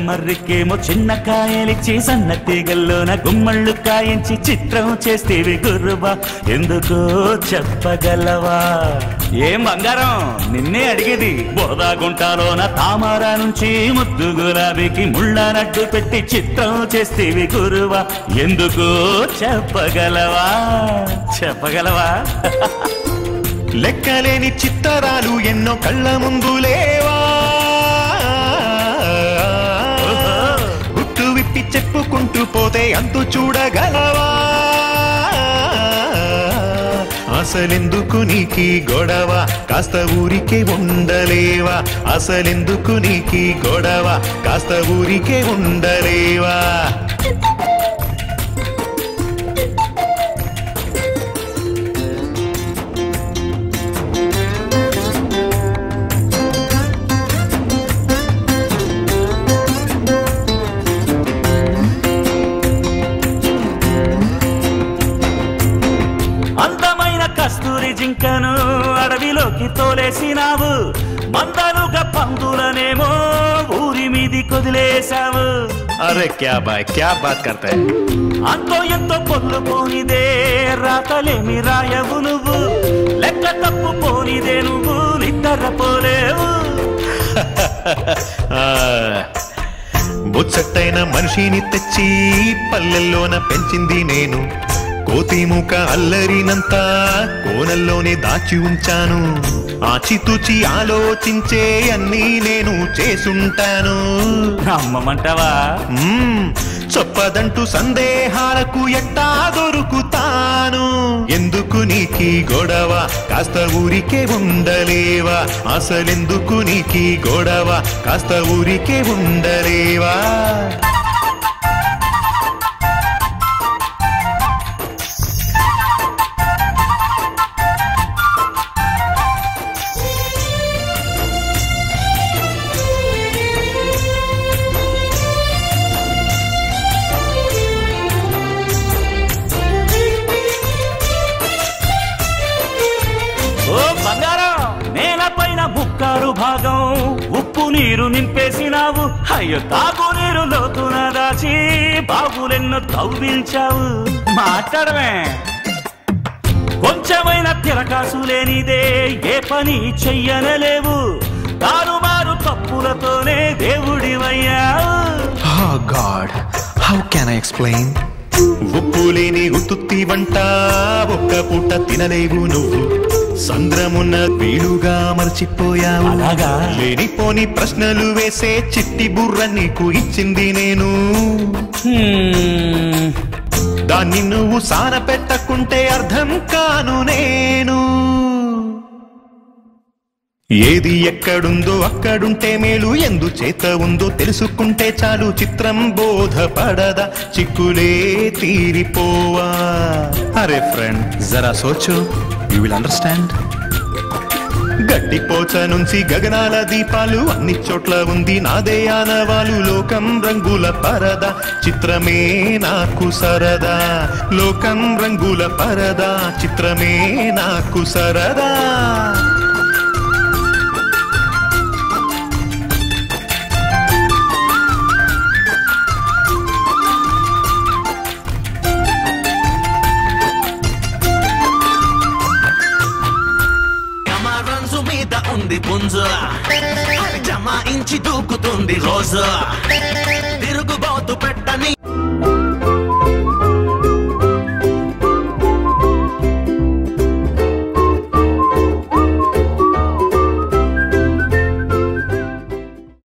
మర్రికేమో చిన్న కాయలిచ్చి సన్న తీగల్లోన గుమ్మళ్ళు కాయించి చిత్రం చేస్తేవి గుర్రుబా ఎందుకో చెప్పగలవా? ఏం బంగారం నిన్నే అడిగేది. బోదాగుంటాలోన తామరా నుంచి ముద్దు గులాబీకి ముళ్ళనడ్డు పెట్టి చిత్రం చేస్తేవి గురువా ఎందుకో చెప్పగలవా? చెప్పగలవా? లెక్కలేని చిత్తరాలు ఎన్నో కళ్ళ ముందు లేవా? చెప్పుకుంటూ పోతే అంతు చూడగలవా? అసలెందుకు నీకీ గొడవ కాస్త ఊరికే ఉండలేవా? అసలెందుకు నీకీ గొడవ కాస్త ఊరికే ఉండలేవా? కస్తూరి జింకను అడవిలోకి తోలేసినావు, మందలుగా పందులనేమో ఊరి మీది కొదిలేశావు. అరే క్యా బాత్ కర్తా హై. అంతో ఎంతో పొల్లు పోనిదే రాతలేమి రాయవు నువ్వు, లెక్క తప్పు పోనిదే నువ్వు నిద్ర పోలేవు. ముచ్చట్టైన మనిషిని తెచ్చి పల్లెల్లోన పెంచింది నేను, కోతిముఖ అల్లరినంతా కోనల్లోనే దాచి ఉంచాను, ఆచితూచి ఆలోచించే అన్నీ నేను చేసుంటాను. నమ్మమంటావా? చెప్పదంటూ సందేహాలకు ఎట్టా దొరుకుతాను. ఎందుకు నీకీ గొడవ కాస్త ఊరికే ఉండలేవా? అసలెందుకు నీకీ గొడవ కాస్త ఊరికే ఉండలేవా? ఓ బంగారం, నేలపైన ముక్కారు భాగం ఉప్పు నీరు నింపేసినావు, అయ్యో తాగు నీరు లోతున దాచి బాబులెన్నో తవ్వించావు. మాట్లాడమే కొంచెమైన తిరకాసు లేనిదే ఏ పని చెయ్యనలేవు, తారుమారు తప్పులతోనే దేవుడివయ్యావు. Oh God, how can I explain? ఉప్పు లేని ఉత్తుత్తి వంట ఒక్క పూట తినలేవు నువ్వు, సంద్రమున్న వీలుగా మర్చిపోయావు. లేనిపోని ప్రశ్నలు వేసే చిట్టి బుర్ర నీకు ఇచ్చింది నేను, దాన్ని నువ్వు సాన పెట్టకుంటే అర్థం కాను నేను. ఏది ఎక్కడుందో అక్కడుంటే మేలు, ఎందుచేత ఉందో తెలుసుకుంటే చాలు, చిత్రం బోధపడదా చిక్కులే తీరిపోవా? అరే ఫ్రెండ్, జరా సోచో, యు విల్ అండర్స్టాండ్. గడ్డిపోచ నుంచి గగనాల దీపాలు అన్ని చోట్ల ఉంది నాదే ఆనవాలు, లోకం రంగుల పరదా చిత్రమే నాకు సరదా, లోకం రంగుల పరదా చిత్రమే నాకు సరదా. ఉంది పుంజు జమాయించి దూకుతుంది రోజు, తిరుగుబాతు పెట్టని